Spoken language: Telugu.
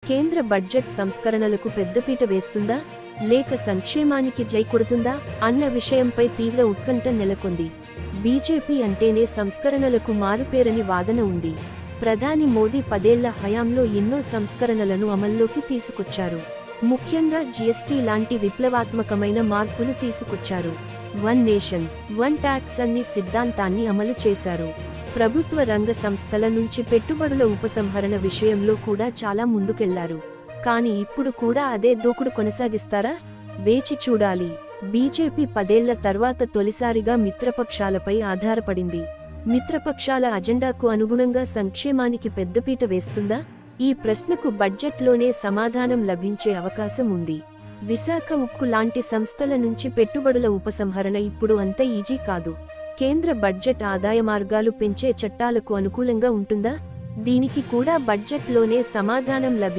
కేంద్ర బడ్జెట్ సంస్కరణలకు పెద్దపీట వేస్తుందా లేక సంక్షేమానికి జై కొడుతుందా అన్న విషయంపై తీవ్ర ఉత్కంఠ నెలకొంది. బీజేపీ అంటేనే సంస్కరణలకు మారుపేరని వాదన ఉంది. ప్రధాని మోదీ 10 ఏళ్ల హయాంలో ఎన్నో సంస్కరణలను అమల్లోకి తీసుకొచ్చారు. ముఖ్యంగా జీఎస్టీ లాంటి విప్లవాత్మకమైన మార్పులు తీసుకొచ్చారు. వన్ నేషన్ వన్ ట్యాక్స్ అన్ని సిద్ధాంతాన్ని అమలు చేశారు. ప్రభుత్వ రంగ సంస్థల నుంచి పెట్టుబడుల ఉపసంహరణ విషయంలో కూడా చాలా ముందుకెళ్లారు. కానీ ఇప్పుడు కూడా అదే దూకుడు కొనసాగిస్తారా? వేచి చూడాలి. బీజేపీ 10 ఏళ్ల తర్వాత తొలిసారిగా మిత్రపక్షాలపై ఆధారపడింది. మిత్రపక్షాల అజెండాకు అనుగుణంగా సంక్షేమానికి పెద్దపీట వేస్తుందా? ఈ ప్రశ్నకు బడ్జెట్లోనే సమాధానం లభించే అవకాశం ఉంది. విశాఖ ఉక్కు లాంటి సంస్థల నుంచి పెట్టుబడుల ఉపసంహరణ ఇప్పుడు అంత ఈజీ కాదు. కేంద్ర బడ్జెట్ ఆదాయ మార్గాలు పెంచే చట్టాలకు అనుకూలంగా ఉంటుందా? దీనికి కూడా బడ్జెట్లోనే సమాధానం లభించే